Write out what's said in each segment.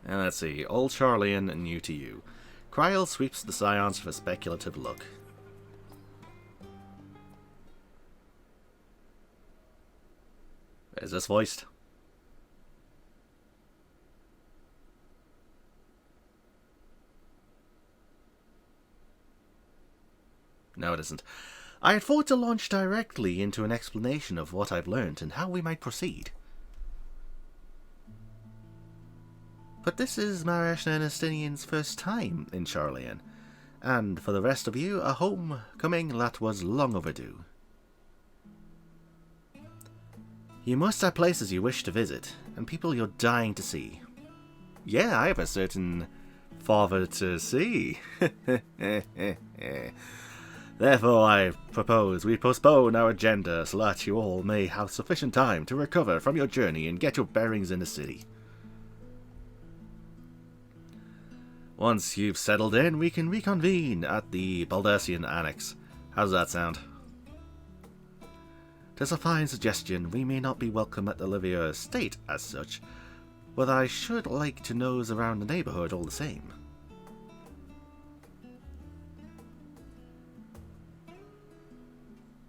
And let's see, Old Sharlayan and new to you. Kryl sweeps the scions with a speculative look. Is this voiced? No, it isn't. I had thought to launch directly into an explanation of what I've learned and how we might proceed. But this is Marash and Estinian's first time in Sharlayan, and for the rest of you, a homecoming that was long overdue. You must have places you wish to visit, and people you're dying to see. Yeah, I have a certain father to see. Therefore, I propose we postpone our agenda so that you all may have sufficient time to recover from your journey and get your bearings in the city. Once you've settled in, we can reconvene at the Baldassian Annex. How does that sound? 'Tis a fine suggestion. We may not be welcome at the Livia estate as such, but I should like to nose around the neighbourhood all the same.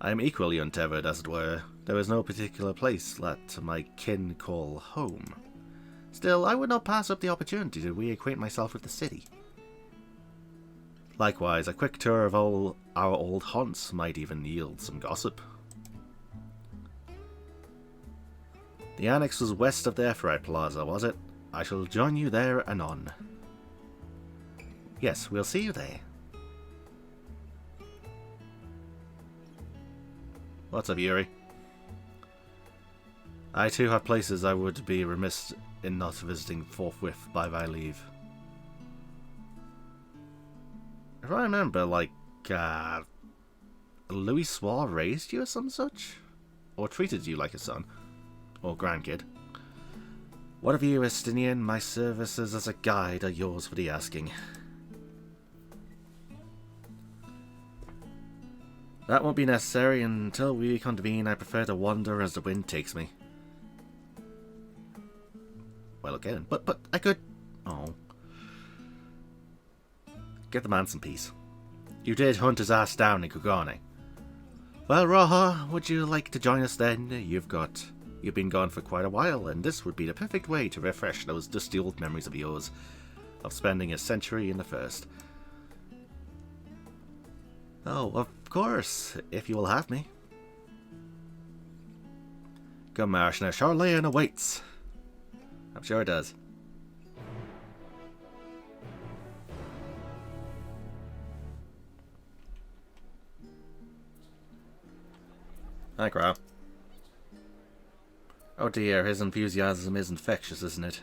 I am equally untethered, as it were. There is no particular place that my kin call home. Still, I would not pass up the opportunity to reacquaint myself with the city. Likewise, a quick tour of all our old haunts might even yield some gossip. The annex was west of the Ephrite Plaza, was it? I shall join you there anon. Yes, we'll see you there. What's up, Yuri? I too have places I would be remiss in not visiting forthwith by thy leave. If I remember, like, Louis Soir raised you or some such? Or treated you like a son? Or grandkid? Whatever you, Estinian, my services as a guide are yours for the asking. That won't be necessary. Until we reconvene, I prefer to wander as the wind takes me. Well, again, but I could... Oh. Give the man some peace. You did hunt his ass down in Kugane. Well, Raha, would you like to join us then? You've been gone for quite a while, and this would be the perfect way to refresh those dusty old memories of yours, of spending a century in the first. Oh, of course, if you will have me. Come, Marshna, Sharlayan awaits. I'm sure it does. Hi, Crow. Oh dear, his enthusiasm is infectious, isn't it?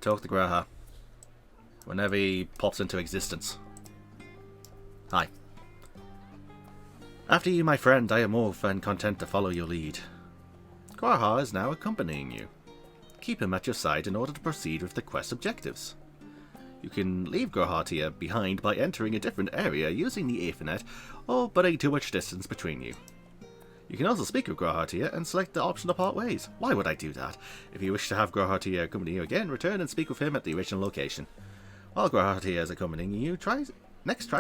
Talk to Graha. Whenever he pops into existence. Hi. After you, my friend, I am more than content to follow your lead. Graha is now accompanying you. Keep him at your side in order to proceed with the quest objectives. You can leave Grahatia behind by entering a different area using the Ethernet or putting too much distance between you. You can also speak with Grahatia and select the option to part ways. Why would I do that? If you wish to have Grahatia accompany you again, return and speak with him at the original location. While Grahatia is accompanying you, try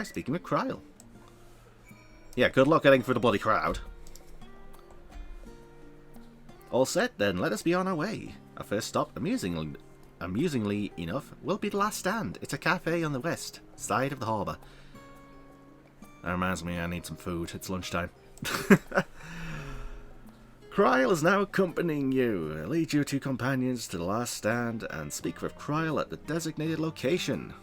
speaking with Kryl. Yeah, good luck getting through the bloody crowd. All set, then let us be on our way. Our first stop, amusingly enough, will be the last stand. It's a cafe on the west side of the harbour. That reminds me, I need some food. It's lunchtime. Kryl is now accompanying you. Lead you two companions to the last stand and speak with Kryl at the designated location.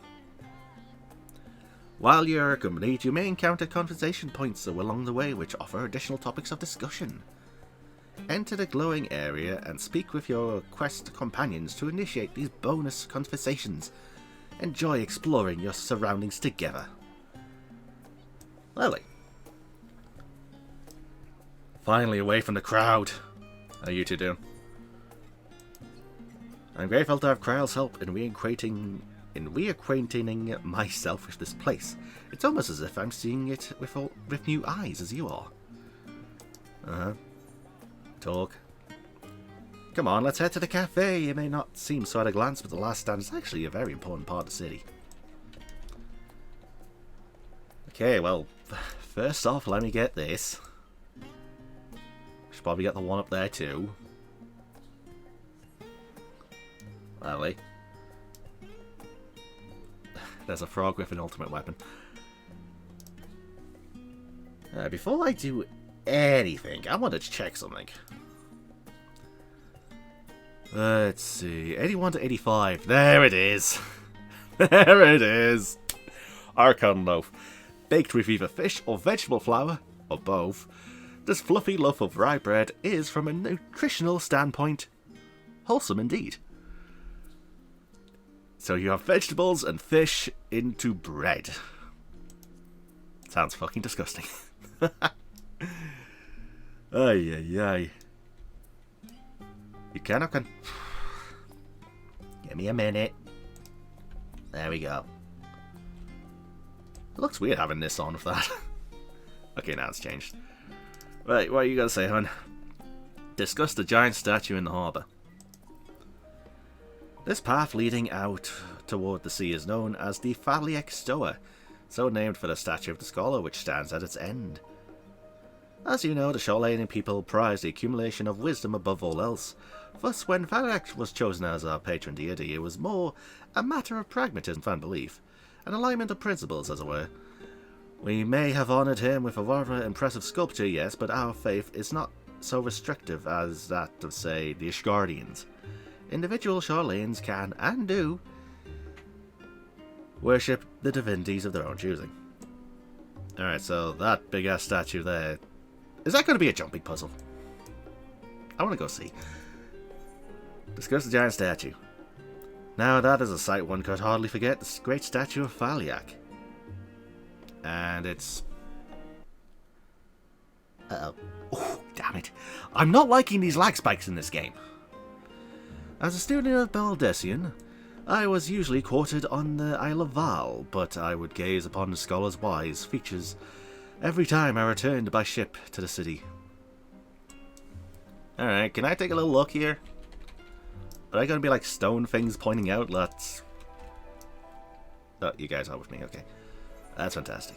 While you are accompanied, you may encounter conversation points along the way which offer additional topics of discussion. Enter the glowing area and speak with your quest companions to initiate these bonus conversations. Enjoy exploring your surroundings together. Lovely. Finally away from the crowd. How are you two doing? I'm grateful to have Kryl's help in reacquainting myself with this place. It's almost as if I'm seeing it with new eyes as you are. Talk. Come on, let's head to the cafe. It may not seem so at a glance, but the last stand is actually a very important part of the city. Okay, well, first off, let me get this. Should probably get the one up there too. Lovely. There's a frog with an ultimate weapon. Before I do anything, I wanted to check something. Let's see. 81 to 85. There it is. There it is. Archon loaf. Baked with either fish or vegetable flour, or both. This fluffy loaf of rye bread is, from a nutritional standpoint, wholesome indeed. So you have vegetables and fish into bread. Sounds fucking disgusting. Ay, ay, ay. You can. Give me a minute. There we go. It looks weird having this on with that. Okay, now it's changed. Right, what are you gonna say, hon? Discuss the giant statue in the harbour. This path leading out toward the sea is known as the Phaliac Stoa, so named for the statue of the scholar which stands at its end. As you know, the Sharlayan people prize the accumulation of wisdom above all else. Thus, when Phaliac was chosen as our patron deity, it was more a matter of pragmatism than belief, an alignment of principles, as it were. We may have honoured him with a rather impressive sculpture, yes, but our faith is not so restrictive as that of, say, the Ishgardians. Individual Sharlayans can, and do, worship the divinities of their own choosing. Alright, so that big-ass statue there, is that going to be a jumping puzzle? I want to go see. Discuss the giant statue. Now that is a sight one could hardly forget, this great statue of Phaliac. And it's... Uh-oh. Oh, damn it. I'm not liking these lag spikes in this game. As a student of Baldassian, I was usually quartered on the Isle of Val, but I would gaze upon the scholar's wise features every time I returned by ship to the city. Alright, can I take a little look here? Are they going to be like stone things pointing out? Let's... Oh, you guys are with me, okay. That's fantastic.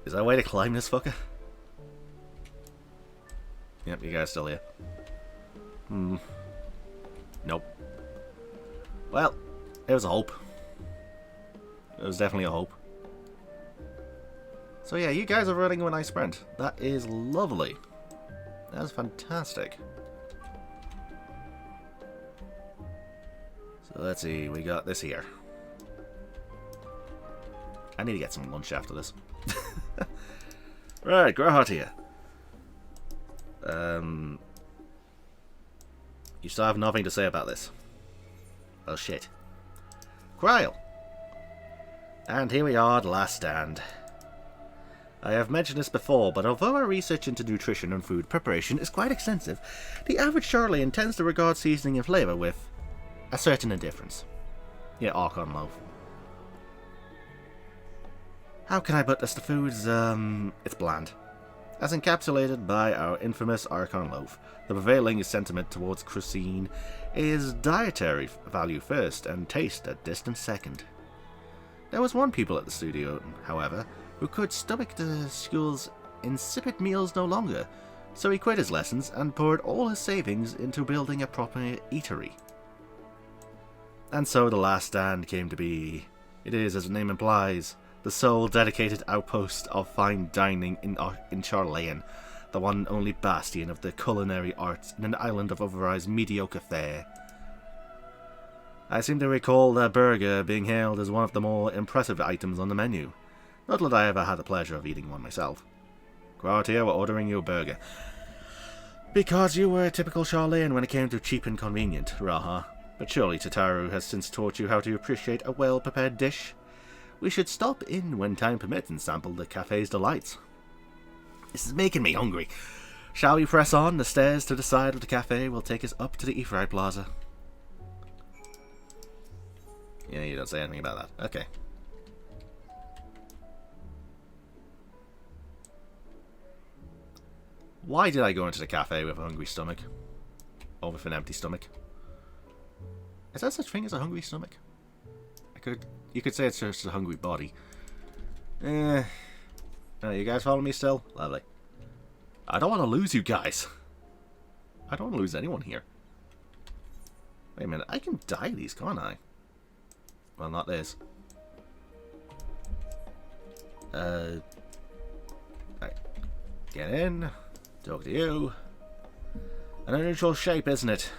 Is there a way to climb this fucker? Yep, you guys still here. Nope. Well, there was a hope. There was definitely a hope. So yeah, you guys are running a nice sprint. That is lovely. That's fantastic. So let's see, we got this here. I need to get some lunch after this. Right, Grohart here. You still have nothing to say about this. Oh shit. Kryl! And here we are, the last stand. I have mentioned this before, but although our research into nutrition and food preparation is quite extensive, the average Sharlayan tends to regard seasoning and flavour with a certain indifference. Yeah, Archon loaf. How can I put this? The food's, it's bland. As encapsulated by our infamous Archon loaf, the prevailing sentiment towards cuisine is dietary value first and taste a distant second. There was one pupil at the studio, however, who could stomach the school's insipid meals no longer, so he quit his lessons and poured all his savings into building a proper eatery. And so the last stand came to be. It is, as the name implies, the sole dedicated outpost of fine dining in Sharlayan, the one and only bastion of the culinary arts in an island of otherwise mediocre fare. I seem to recall the burger being hailed as one of the more impressive items on the menu. Not that I ever had the pleasure of eating one myself. Grohart here, we're ordering you a burger. Because you were a typical Sharlayan when it came to cheap and convenient, Raha. But surely Tataru has since taught you how to appreciate a well-prepared dish. We should stop in when time permits and sample the cafe's delights. This is making me hungry. Shall we press on? The stairs to the side of the cafe will take us up to the Ifrai Plaza. Yeah, you don't say anything about that. Okay. Why did I go into the cafe with a hungry stomach? or with an empty stomach. Is there such thing as a hungry stomach? You could say it's just a hungry body. Oh, you guys follow me still? Lovely. I don't want to lose you guys. I don't want to lose anyone here. Wait a minute, I can dye these, can't I? Well, not this. Right. Get in. Talk to you. An unusual shape, isn't it?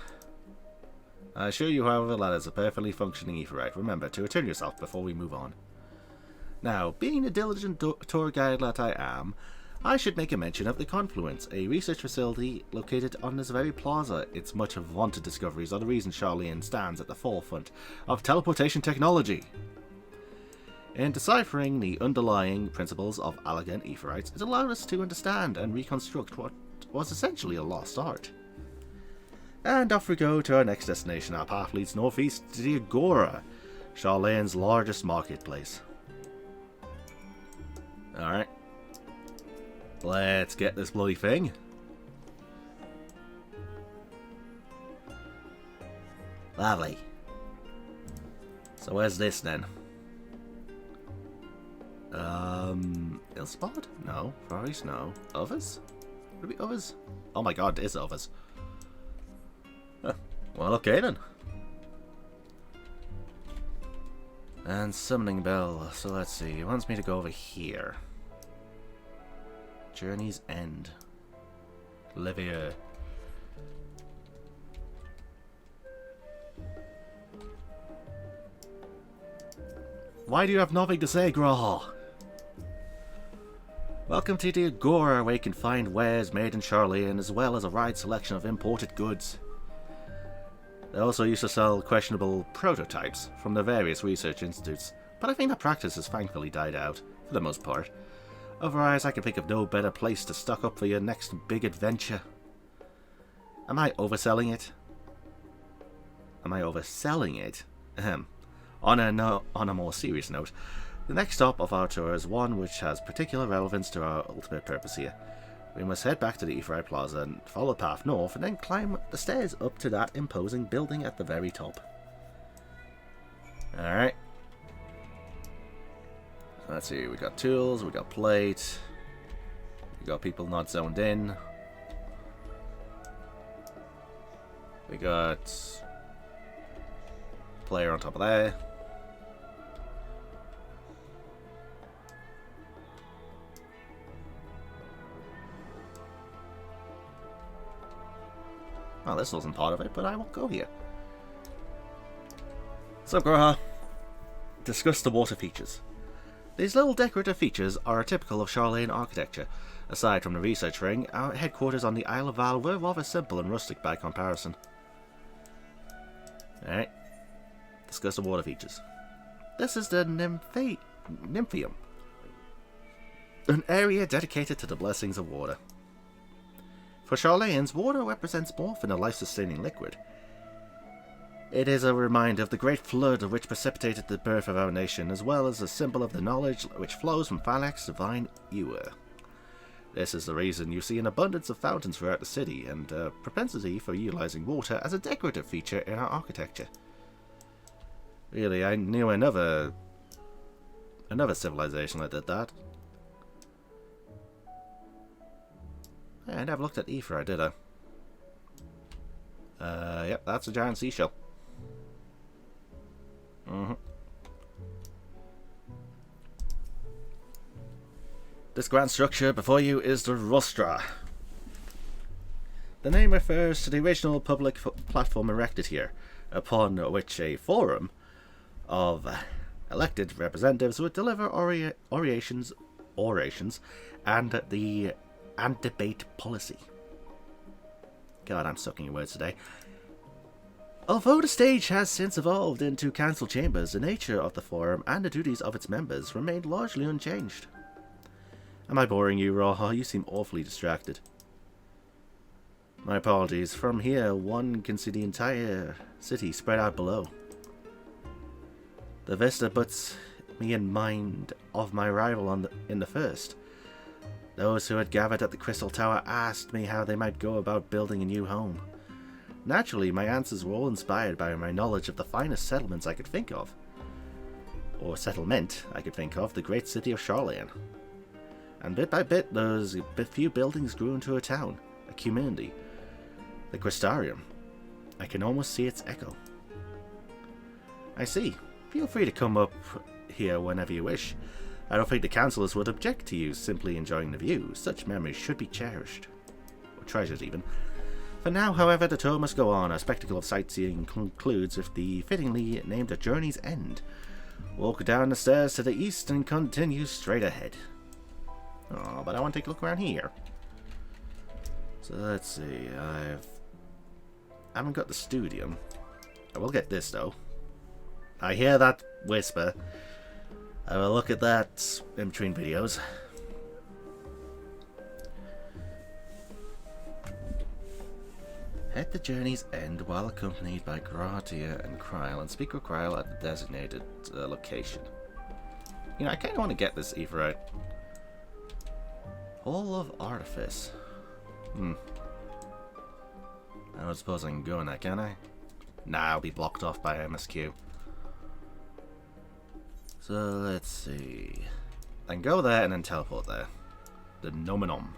I assure you, however, that is a perfectly functioning aetheryte. Remember to return yourself before we move on. Now, being the diligent tour guide that I am, I should make a mention of the Confluence, a research facility located on this very plaza. Its much vaunted discoveries are the reason Sharlayan stands at the forefront of teleportation technology. In deciphering the underlying principles of elegant aetherites, it allowed us to understand and reconstruct what was essentially a lost art. And off we go to our next destination. Our path leads northeast to the Agora, Sharlayan's largest marketplace. Alright. Let's get this bloody thing. Lovely. So where's this then? Ilspod? No. Ferraris? No. Others? Would it be others? Oh my god, it is others. Huh. Well, okay then. And summoning bell. So let's see. He wants me to go over here. Journey's End. Livia. Why do you have nothing to say, Graha? Welcome to the Agora, where you can find wares made in Sharlayan, as well as a wide selection of imported goods. They also used to sell questionable prototypes from the various research institutes, but I think that practice has thankfully died out, for the most part. Otherwise, I can think of no better place to stock up for your next big adventure. Am I overselling it? Am I overselling it? Ahem. On a more serious note, the next stop of our tour is one which has particular relevance to our ultimate purpose here. We must head back to the Aetheryte Plaza and follow the path north, and then climb the stairs up to that imposing building at the very top. Alright. Let's see, we got tools, we got plate, we got people not zoned in. We got player on top of there. Well, this wasn't part of it, but I won't go here. So, Graha, discuss the water features. These little decorative features are typical of Sharlayan architecture. Aside from the research ring, our headquarters on the Isle of Val were rather simple and rustic by comparison. Alright. Discuss the water features. This is the Nymphium, an area dedicated to the blessings of water. For Sharlayans, water represents more than a life-sustaining liquid. It is a reminder of the great flood which precipitated the birth of our nation, as well as a symbol of the knowledge which flows from Falak's divine Ewer. This is the reason you see an abundance of fountains throughout the city, and a propensity for utilizing water as a decorative feature in our architecture. Really, I knew another civilization that did that. I never looked at Aetheryte, did I? Yep, that's a giant seashell. This grand structure before you is the Rostra. The name refers to the original public platform erected here, upon which a forum of elected representatives would deliver orations and debate policy. God, I'm sucking your words today. Although the stage has since evolved into council chambers, the nature of the forum and the duties of its members remained largely unchanged. Am I boring you, Raha? You seem awfully distracted. My apologies. From here, one can see the entire city spread out below. The vista puts me in mind of my arrival in the first. Those who had gathered at the Crystal Tower asked me how they might go about building a new home. Naturally, my answers were all inspired by my knowledge of the finest settlements I could think of. Or settlement I could think of, the great city of Sharlayan. And bit by bit, those few buildings grew into a town, a community. The Crystarium. I can almost see its echo. I see. Feel free to come up here whenever you wish. I don't think the councillors would object to you simply enjoying the view. Such memories should be cherished. Or treasured, even. For now, however, the tour must go on. Our spectacle of sightseeing concludes with the fittingly named A Journey's End. Walk down the stairs to the east and continue straight ahead. Oh, but I want to take a look around here. So let's see. I haven't got the studium. I will get this though. I hear that whisper. I will look at that in between videos. Head the journey's end while accompanied by Gratia and Kryl, and speak with Kryl at the designated location. You know, I kind of want to get this Aetheryte. Hall of Artifice. I don't suppose I can go in that, can I? Nah, I'll be blocked off by MSQ. So, let's see. I can go there and then teleport there. The Nomenon.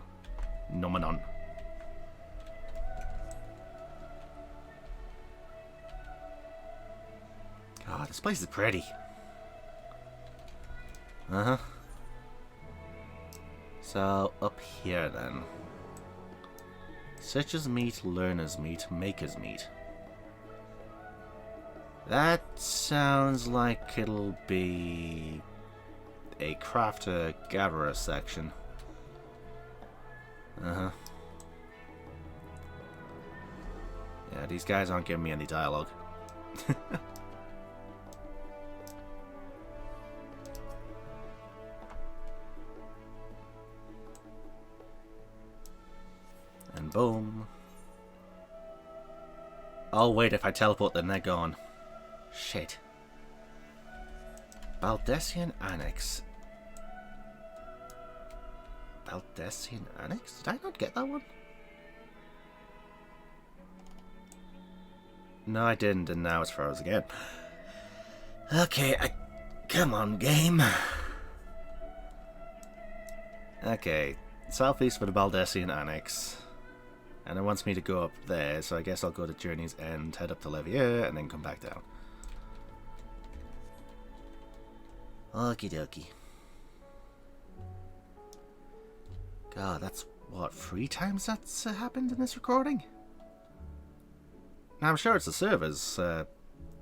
God, this place is pretty. So, up here then. Searchers meet, learners meet, makers meet. That sounds like it'll be a crafter-gatherer section. Yeah, these guys aren't giving me any dialogue. And boom. Oh wait, if I teleport then they're gone. Shit. Baldassian Annex. Baldassian Annex? Did I not get that one? No, I didn't, and now it's froze again. Okay, come on, game. Okay, southeast for the Baldassian Annex. And it wants me to go up there, so I guess I'll go to Journey's End, head up to Levier, and then come back down. Okie dokie. God, that's, what, 3 times that's happened in this recording? Now, I'm sure it's the servers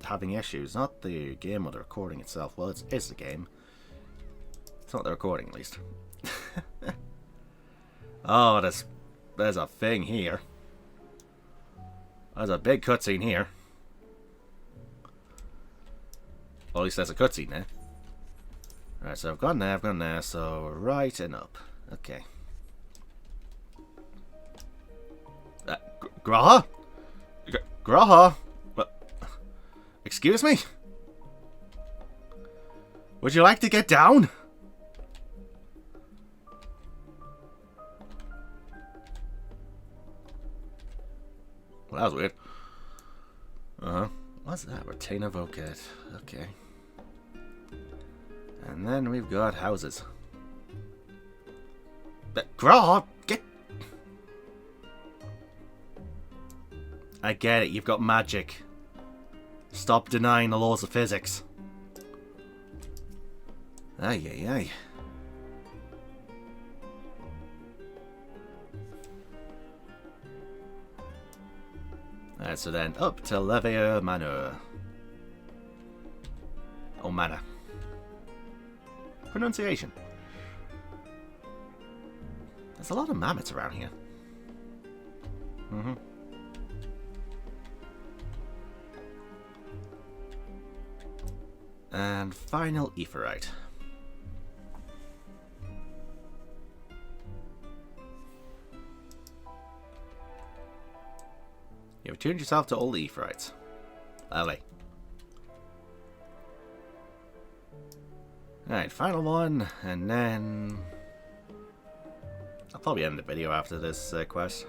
having issues, not the game or the recording itself. Well, it's the game. It's not the recording, at least. Oh, there's a thing here. There's a big cutscene here. Well, at least there's a cutscene there. Right, so I've gone there, so right and up. Okay. Graha? Graha? What? Excuse me? Would you like to get down? Well, that was weird. What's that? Retainer Vocat. Okay. And then we've got houses. Graw, get... I get it, you've got magic. Stop denying the laws of physics. Ay, ay, ay. Alright, so then up to Levier Manor. Or Manor. Pronunciation. There's a lot of mammoths around here. And final Aetheryte. You've tuned yourself to all the Aetherytes. Lovely. Alright, final one, and then... I'll probably end the video after this quest.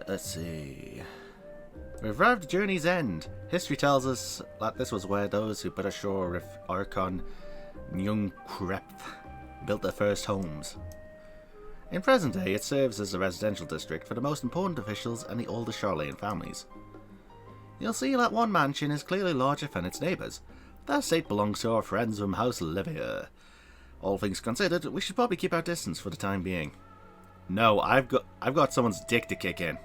Let's see. We've arrived at Journey's End. History tells us that this was where those who put ashore with Archon Nyungkrep built their first homes. In present day, it serves as a residential district for the most important officials and the oldest Sharlayan families. You'll see that one mansion is clearly larger than its neighbours. That estate belongs to our friends from House Livier. All things considered, we should probably keep our distance for the time being. No, I've got someone's dick to kick in.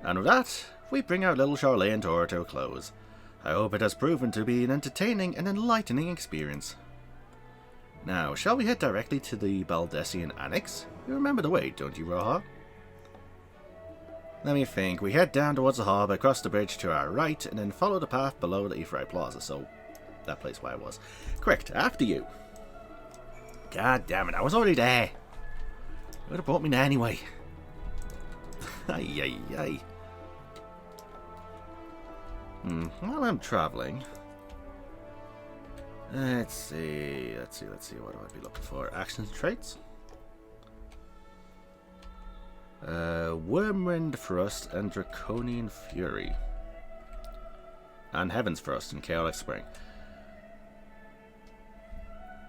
And with that, we bring our little Sharlayan tour to a close. I hope it has proven to be an entertaining and enlightening experience. Now, shall we head directly to the Baldassian Annex? You remember the way, don't you, Roha? Let me think. We head down towards the harbour, cross the bridge to our right, and then follow the path below the Ephraim Plaza. So, that place where I was. Correct, after you. God damn it, I was already there. You would have brought me there anyway. Ay, ay, ay. While I'm travelling... Let's see, what do I be looking for? Actions traits? Wormwind Thrust and Draconian Fury. And Heaven's Thrust and Chaotic Spring.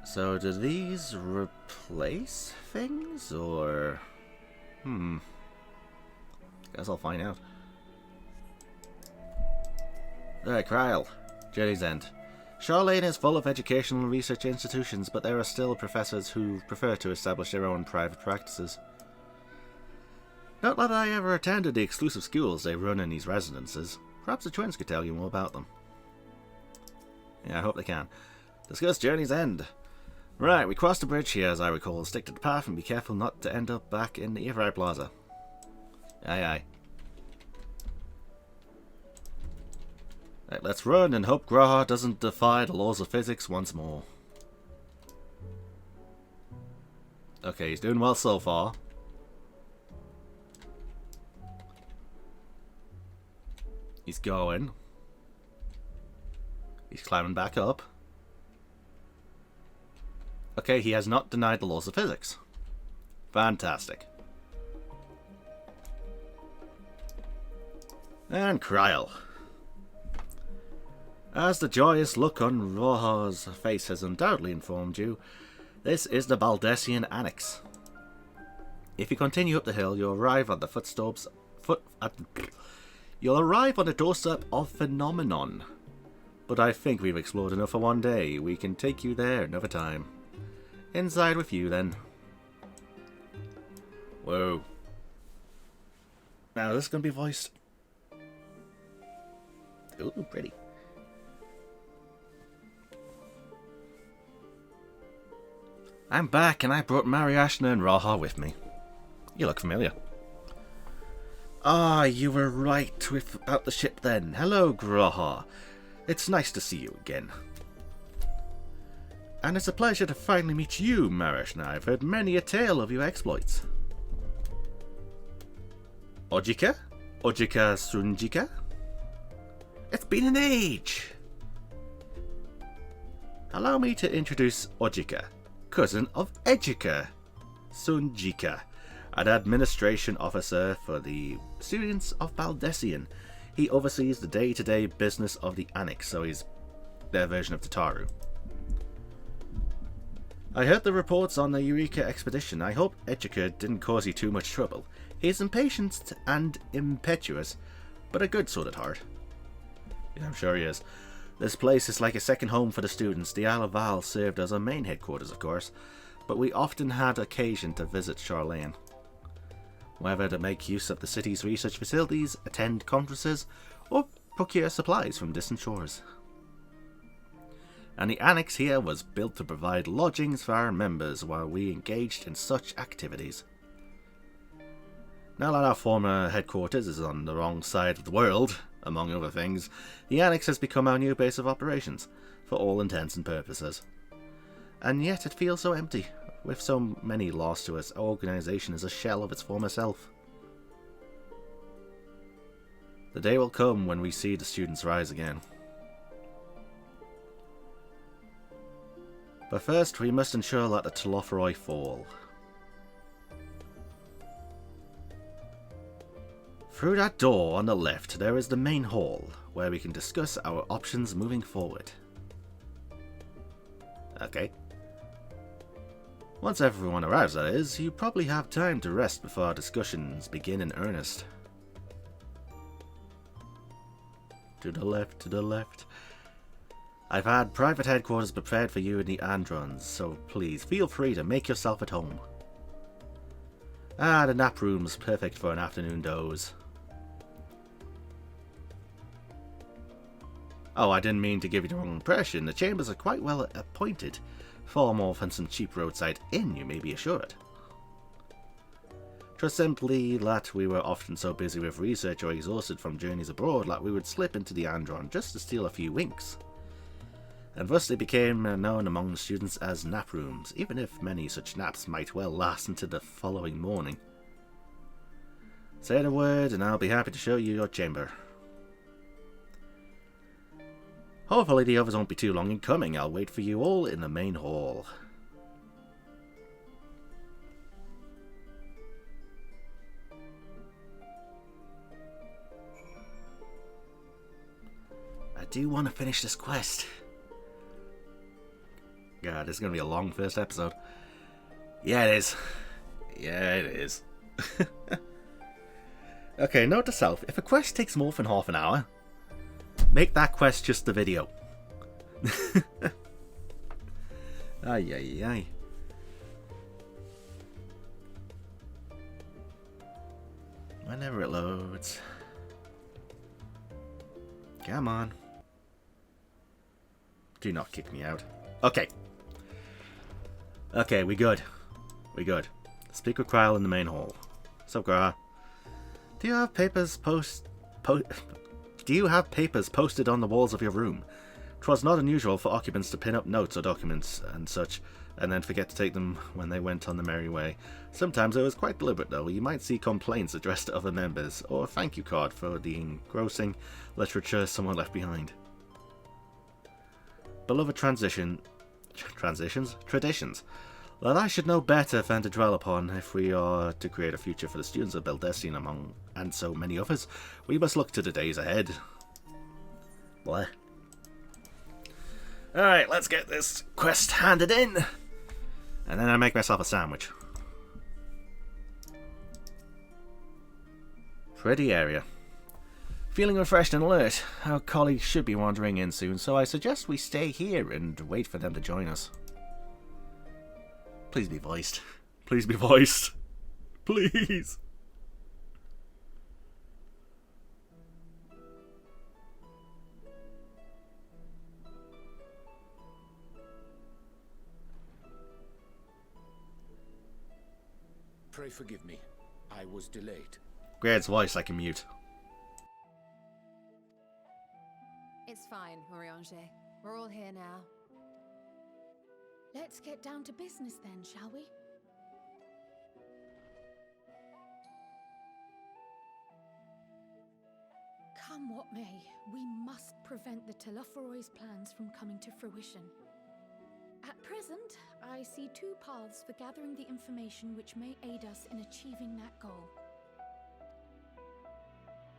So do these replace things, or... Guess I'll find out. Alright, Kryl. Journey's End. Sharlayan is full of educational and research institutions, but there are still professors who prefer to establish their own private practices. Not that I ever attended the exclusive schools they run in these residences. Perhaps the twins could tell you more about them. Yeah, I hope they can. Discuss Journey's End. Right, we cross the bridge here, as I recall. Stick to the path and be careful not to end up back in the Ephraim Plaza. Aye, aye. Right, let's run and hope Graha doesn't defy the laws of physics once more. Okay, he's doing well so far. He's going. He's climbing back up. Okay, he has not denied the laws of physics. Fantastic. And Kryl. As the joyous look on Roha's face has undoubtedly informed you, this is the Baldassian Annex. If you continue up the hill, you'll arrive on the you'll arrive on the doorstep of Phenomenon. But I think we've explored enough for one day. We can take you there another time. Inside with you, then. Whoa. Now, this is going to be voiced. Ooh, pretty. I'm back, and I brought Mariashna and Raha with me. You look familiar. Ah, you were right about the ship then. Hello, Graha. It's nice to see you again. And it's a pleasure to finally meet you, Mariashna. I've heard many a tale of your exploits. Ojika? Ojika Sunjika? It's been an age! Allow me to introduce Ojika, cousin of Ejika Sunjika, an administration officer for the students of Baldassian. He oversees the day-to-day business of the Annex, so he's their version of Tataru. I heard the reports on the Eureka expedition. I hope Ejika didn't cause you too much trouble. He's impatient and impetuous, but a good sort at heart. Yeah, I'm sure he is. This place is like a second home for the students. The Isle of Val served as our main headquarters, of course, but we often had occasion to visit Sharlayan. Whether to make use of the city's research facilities, attend conferences, or procure supplies from distant shores. And the Annex here was built to provide lodgings for our members while we engaged in such activities. Now that our former headquarters is on the wrong side of the world, among other things, the Annex has become our new base of operations, for all intents and purposes. And yet it feels so empty. With so many lost to us, our organisation is a shell of its former self. The day will come when we see the students rise again. But first, we must ensure that the Telothroi fall. Through that door on the left, there is the main hall, where we can discuss our options moving forward. Okay. Once everyone arrives, that is, you probably have time to rest before our discussions begin in earnest. To the left, to the left. I've had private headquarters prepared for you in the Androns, so please feel free to make yourself at home. Ah, the nap room's perfect for an afternoon doze. Oh, I didn't mean to give you the wrong impression. The chambers are quite well appointed. Far more than some cheap roadside inn, you may be assured. 'Twas simply that we were often so busy with research or exhausted from journeys abroad that we would slip into the Andron just to steal a few winks. And thus they became known among the students as nap rooms, even if many such naps might well last into the following morning. Say the word and I'll be happy to show you your chamber. Hopefully the others won't be too long in coming. I'll wait for you all in the main hall. I do want to finish this quest. God, this is going to be a long first episode. Yeah, it is. Yeah, it is. Okay, note to self. If a quest takes more than half an hour, make that quest just the video. Ay, ay, ay. Whenever it loads. Come on. Do not kick me out. Okay. Okay, we good. We good. Speak with Kryle in the main hall. So, Gra, do you have papers posted on the walls of your room? 'Twas not unusual for occupants to pin up notes or documents and such, and then forget to take them when they went on the merry way. Sometimes it was quite deliberate, though. You might see complaints addressed to other members, or a thank you card for the engrossing literature someone left behind. Beloved traditions, that I should know better than to dwell upon. If we are to create a future for the students of Baldassian among and so many others, we must look to the days ahead. Blah. Alright, let's get this quest handed in. And then I make myself a sandwich. Pretty area. Feeling refreshed and alert, our colleagues should be wandering in soon, so I suggest we stay here and wait for them to join us. Please be voiced. Please be voiced. Please. Pray forgive me. I was delayed. Grad's voice I can mute. It's fine, Oriange. We're all here now. Let's get down to business then, shall we? Come what may, we must prevent the Telophoroi's plans from coming to fruition. At present, I see two paths for gathering the information which may aid us in achieving that goal.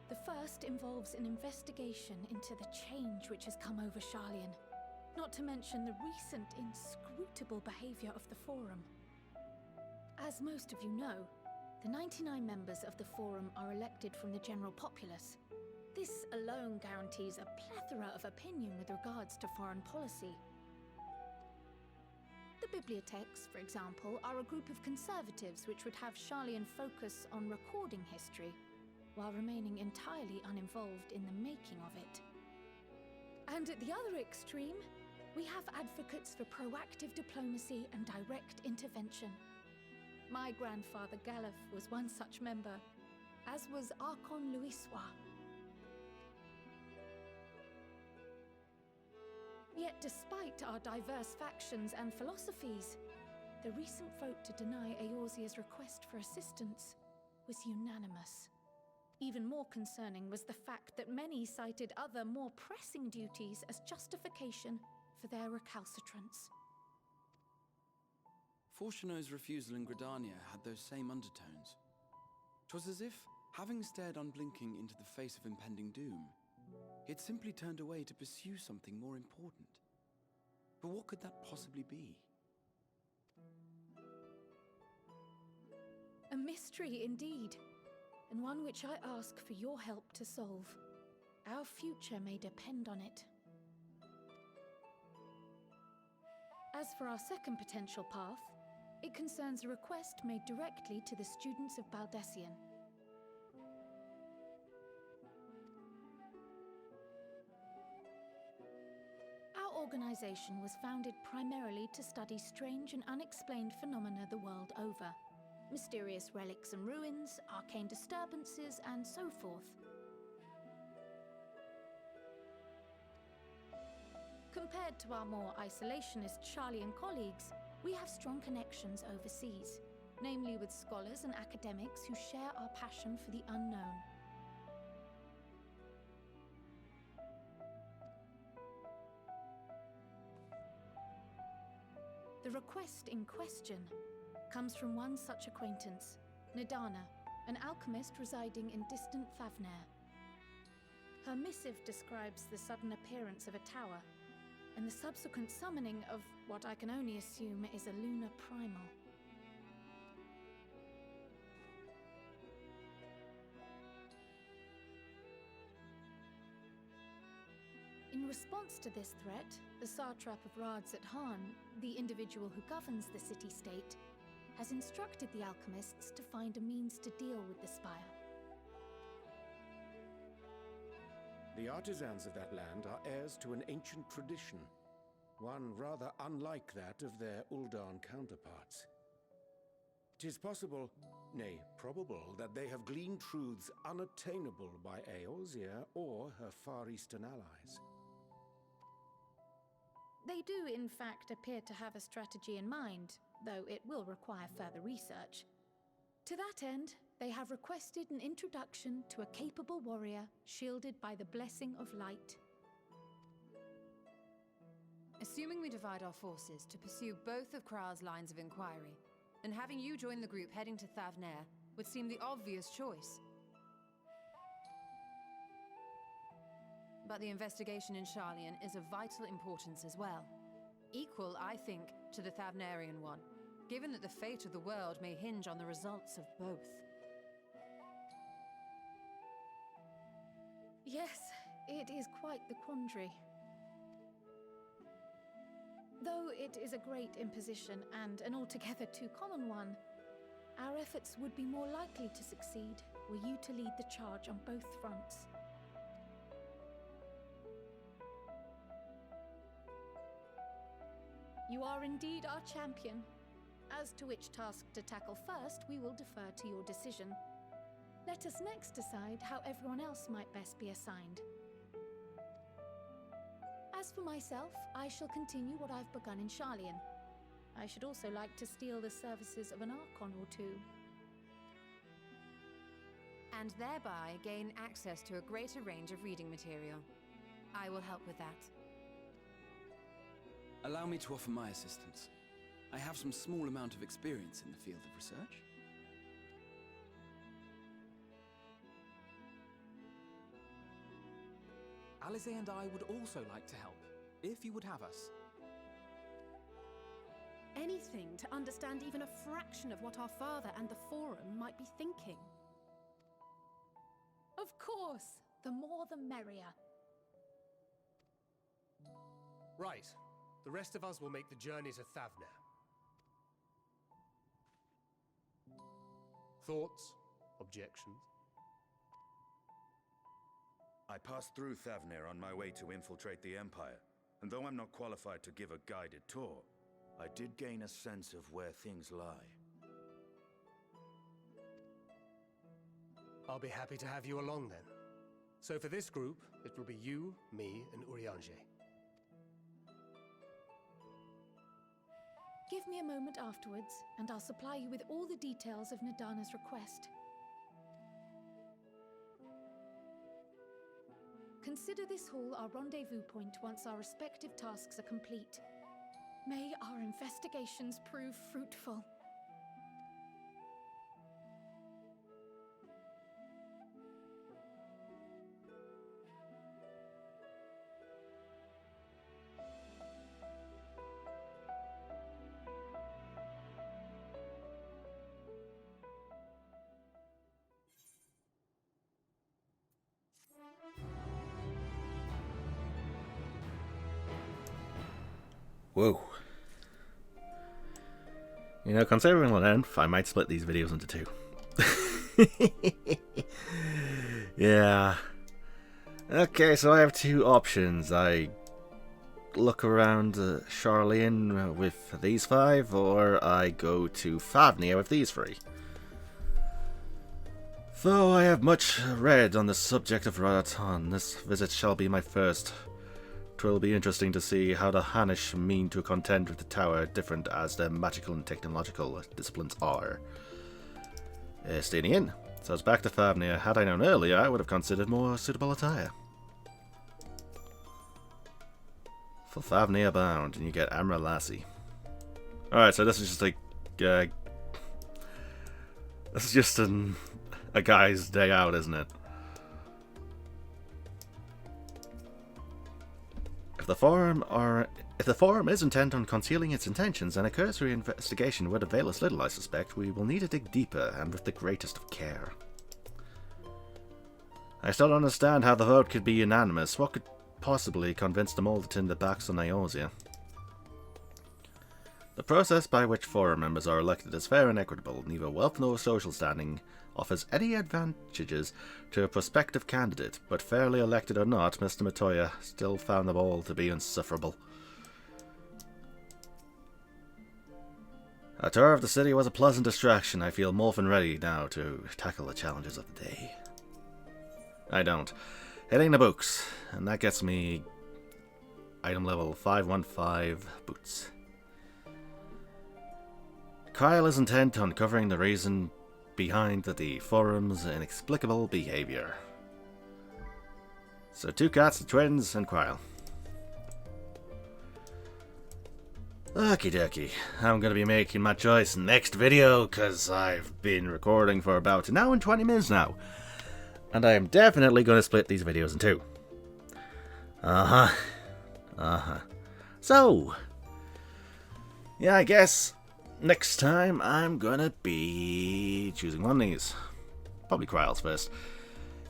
The first involves an investigation into the change which has come over Sharlayan, not to mention the recent inscrutable behavior of the Forum. As most of you know, the 99 members of the Forum are elected from the general populace. This alone guarantees a plethora of opinion with regards to foreign policy. The bibliotheques, for example, are a group of conservatives which would have Sharlayan focus on recording history, while remaining entirely uninvolved in the making of it. And at the other extreme, we have advocates for proactive diplomacy and direct intervention. My grandfather Galef was one such member, as was Archon Louisois. Yet despite our diverse factions and philosophies, the recent vote to deny Eorzea's request for assistance was unanimous. Even more concerning was the fact that many cited other, more pressing duties as justification for their recalcitrance. Fortuno's refusal in Gridania had those same undertones. 'Twas as if Having stared unblinking into the face of impending doom, he had simply turned away to pursue something more important. But what could that possibly be? A mystery indeed, and one which I ask for your help to solve. Our future may depend on it. As for our second potential path, it concerns a request made directly to the students of Baldassian. Our organization was founded primarily to study strange and unexplained phenomena the world over. Mysterious relics and ruins, arcane disturbances, and so forth. Compared to our more isolationist Sharlayan colleagues, we have strong connections overseas, namely with scholars and academics who share our passion for the unknown. The request in question comes from one such acquaintance, Nadana, an alchemist residing in distant Thavnair. Her missive describes the sudden appearance of a tower, and the subsequent summoning of what I can only assume is a lunar primal. In response to this threat, the satrap of radz-at-han, the individual who governs the city-state, has instructed the alchemists to find a means to deal with the spire. The artisans of that land are heirs to an ancient tradition, one rather unlike that of their Uldan counterparts. It is possible, nay, probable, that they have gleaned truths unattainable by Eorzea or her Far Eastern allies. They do, in fact, appear to have a strategy in mind, though it will require further research. To that end, they have requested an introduction to a capable warrior shielded by the blessing of light. Assuming we divide our forces to pursue both of Kral's lines of inquiry, then having you join the group heading to Thavnair would seem the obvious choice. But the investigation in Sharlayan is of vital importance as well. Equal, I think, to the Thavnairian one, given that the fate of the world may hinge on the results of both. Yes, it is quite the quandary. Though it is a great imposition and an altogether too common one, our efforts would be more likely to succeed were you to lead the charge on both fronts. You are indeed our champion. As to which task to tackle first, we will defer to your decision. Let us next decide how everyone else might best be assigned. As for myself, I shall continue what I've begun in Sharlayan. I should also like to steal the services of an Archon or two. And thereby gain access to a greater range of reading material. I will help with that. Allow me to offer my assistance. I have some small amount of experience in the field of research. Alize and I would also like to help, if you would have us. Anything to understand even a fraction of what our father and the Forum might be thinking. Of course, the more the merrier. Right. The rest of us will make the journey to Thavnair. Thoughts? Objections? I passed through Thavnair on my way to infiltrate the Empire, and though I'm not qualified to give a guided tour, I did gain a sense of where things lie. I'll be happy to have you along then. So for this group, it will be you, me, and Urianger. Give me a moment afterwards, and I'll supply you with all the details of Nadana's request. Consider this hall our rendezvous point once our respective tasks are complete. May our investigations prove fruitful. Whoa. You know, considering the length, I might split these videos into two. Yeah. Okay, so I have two options. I look around Sharlayan with these 5, or I go to Favnia with these 3. Though I have much read on the subject of radz-at-han, this visit shall be my first. 'Twill be interesting to see how the Hanish mean to contend with the tower, different as their magical and technological disciplines are. Staying in. So it's back to Favnia. Had I known earlier, I would have considered more suitable attire. For Favnia bound, and you get Amra Lassie. Alright, so this is just like... this is just a guy's day out, isn't it? If the forum is intent on concealing its intentions, then a cursory investigation would avail us little, I suspect. We will need to dig deeper, and with the greatest of care. I still don't understand how the vote could be unanimous. What could possibly convince them all to turn their backs on Eorzea? The process by which forum members are elected is fair and equitable. Neither wealth nor social standing offers any advantages to a prospective candidate, but fairly elected or not, Mr. Matoya still found them all to be insufferable. A tour of the city was a pleasant distraction. I feel more than ready now to tackle the challenges of the day. I don't. Hitting the books, and that gets me item level 515 boots. Kyle is intent on covering the reason behind the forum's inexplicable behavior. So 2 cats, the twins, and Kyle. Okie dokie. I'm going to be making my choice next video, because I've been recording for about an hour and 20 minutes now. And I am definitely going to split these videos in 2. So, yeah, I guess next time I'm gonna be choosing one of these. Probably Kryle's first.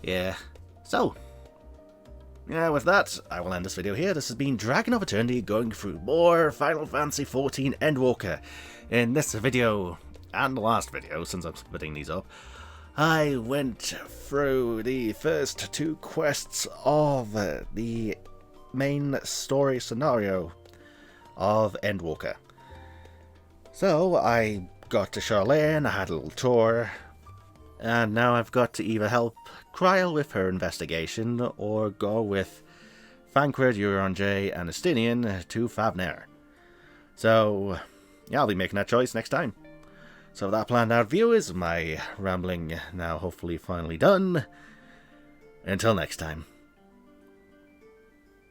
Yeah. So, yeah, with that, I will end this video here. This has been DragonofEternity going through more Final Fantasy XIV Endwalker. In this video, and the last video, since I'm splitting these up, I went through the first 2 quests of the main story scenario of Endwalker. So, I got to Sharlayan, I had a little tour, and now I've got to either help Kryle with her investigation, or go with Thancred, Urianger, and Estinian to Favner. So, yeah, I'll be making that choice next time. So with that planned out, viewers, my rambling now hopefully finally done. Until next time.